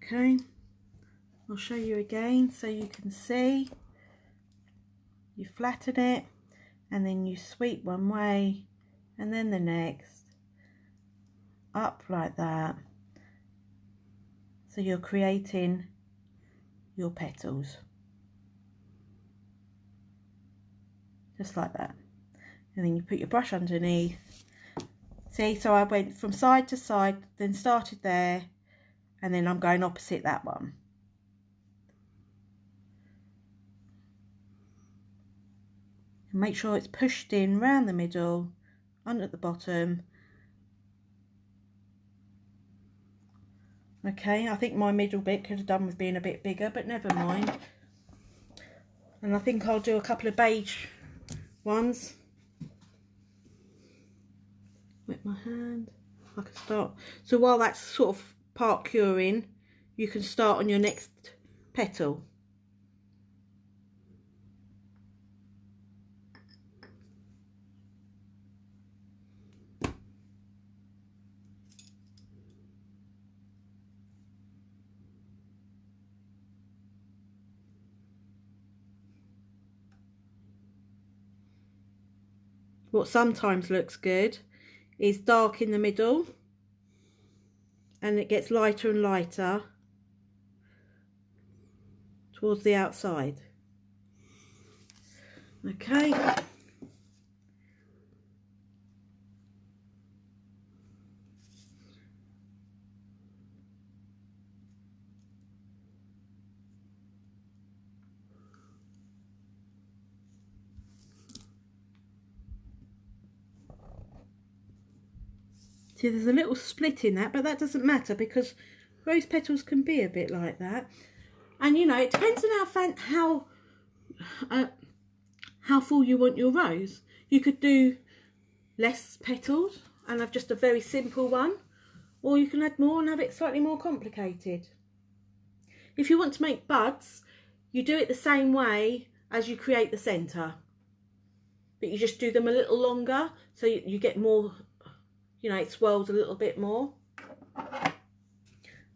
Okay, I'll show you again so you can see. You flatten it and then you sweep one way and then the next, up like that. So you're creating your petals, just like that. And then you put your brush underneath. See, so I went from side to side, then started there, and then I'm going opposite that one. And make sure it's pushed in round the middle, under at the bottom. Okay, I think my middle bit could have done with being a bit bigger, but never mind. And I think I'll do a couple of beige ones. Wet my hand. I can start. So while that's sort of part curing, you can start on your next petal. What sometimes looks good is dark in the middle and it gets lighter and lighter towards the outside. Okay. See, there's a little split in that, but that doesn't matter because rose petals can be a bit like that. And you know, it depends on how full you want your rose. You could do less petals and have just a very simple one, or you can add more and have it slightly more complicated. If you want to make buds, you do it the same way as you create the centre, but you just do them a little longer so you get more, you know, it swells a little bit more.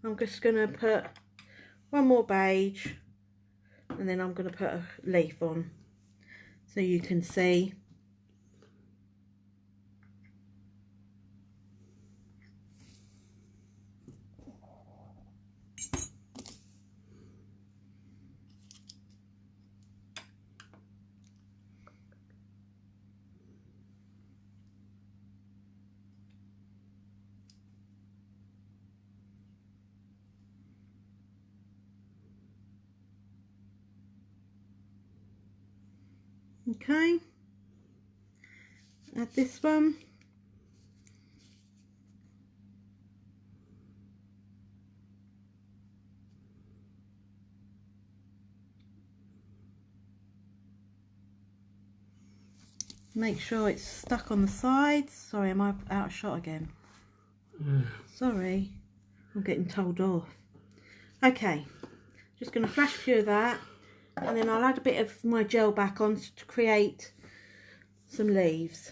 I'm just going to put one more beige and then I'm going to put a leaf on so you can see. Okay, add this one. Make sure it's stuck on the sides. Sorry, am I out of shot again? Sorry, I'm getting told off. Okay, just going to flash a few of that. And then I'll add a bit of my gel back on to create some leaves.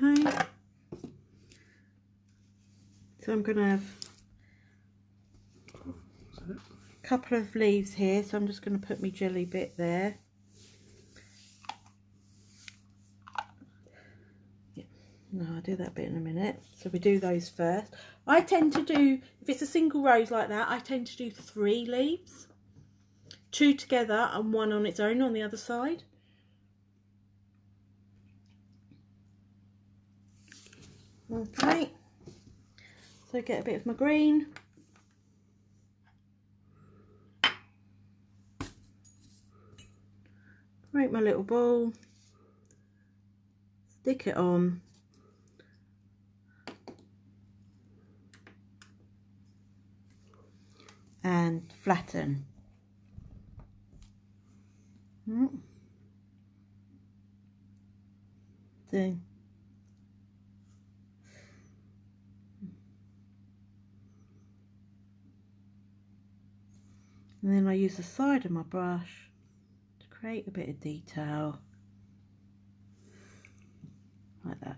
Okay. So I'm going to have couple of leaves here, so I'm just going to put my jelly bit there. Yeah. No, I'll do that bit in a minute. So we do those first. I tend to do, if it's a single rose like that, I tend to do 3 leaves. 2 together and 1 on its own on the other side. Okay. So get a bit of my green. Create my little ball. Stick it on. And flatten. See. And then I use the side of my brush to create a bit of detail. Like that.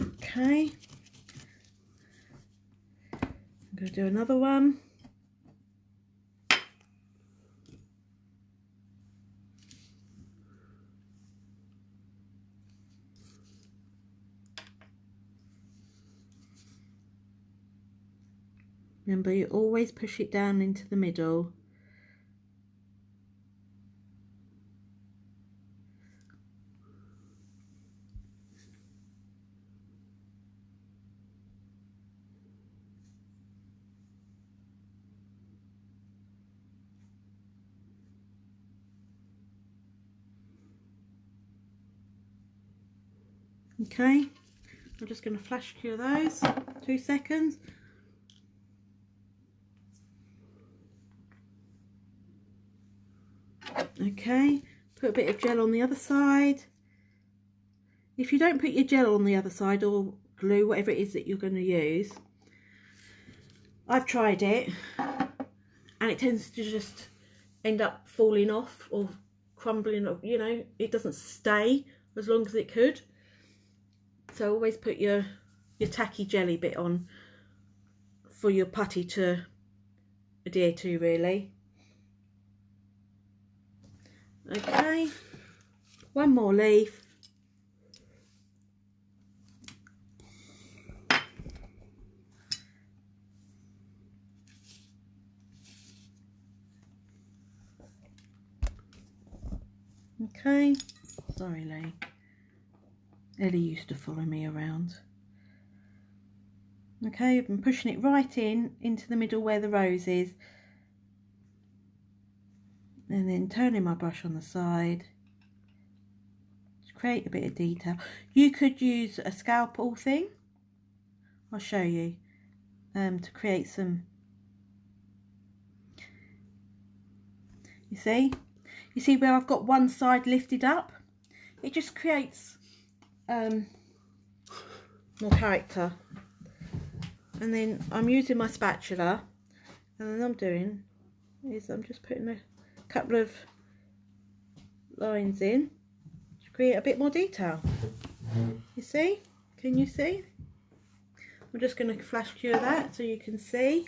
Okay. I'm going to do another one. Remember, you always push it down into the middle. Okay, I'm just going to flash cure those, 2 seconds. Okay, put a bit of gel on the other side. If you don't put your gel on the other side, or glue, whatever it is that you're going to use, I've tried it and it tends to just end up falling off or crumbling, you know, it doesn't stay as long as it could. So always put your tacky jelly bit on for your putty to adhere to, really. Okay, one more leaf. Okay, sorry Lee. Ellie used to follow me around. Okay, I've been pushing it right into the middle where the rose is. And then turning my brush on the side to create a bit of detail. You could use a scalpel thing. I'll show you. To create some. You see where I've got one side lifted up? It just creates more character. And then I'm using my spatula, and then I'm doing is I'm just putting a couple of lines in to create a bit more detail. You see? Can you see? I'm just going to flash cure that so you can see.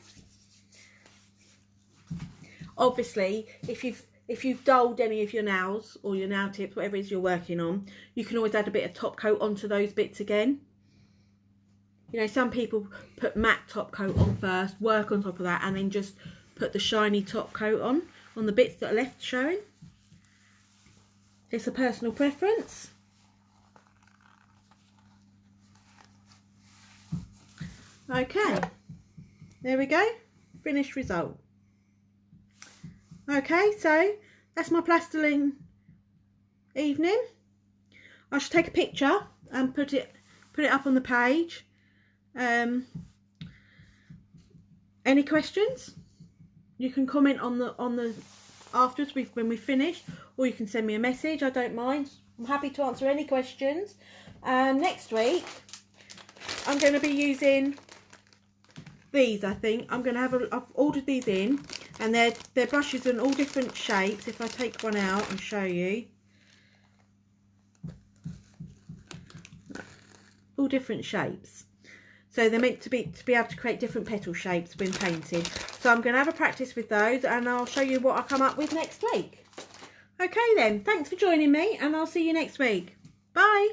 Obviously, if you've dulled any of your nails or your nail tips, whatever it is you're working on, you can always add a bit of top coat onto those bits again. You know, some people put matte top coat on first, work on top of that, and then just put the shiny top coat on the bits that are left showing. It's a personal preference. Okay, there we go, finished result. Okay, so that's my plastiline evening. I should take a picture and put it up on the page. Any questions? You can comment on the afterwards when we finish, or you can send me a message. I don't mind. I'm happy to answer any questions. Next week I'm going to be using these. I think I'm going to have I've ordered these in, and they're brushes in all different shapes. If I take one out and show you, all different shapes. So they're meant to be able to create different petal shapes when painting. So I'm going to have a practice with those, and I'll show you what I come up with next week. Okay then, thanks for joining me, and I'll see you next week. Bye.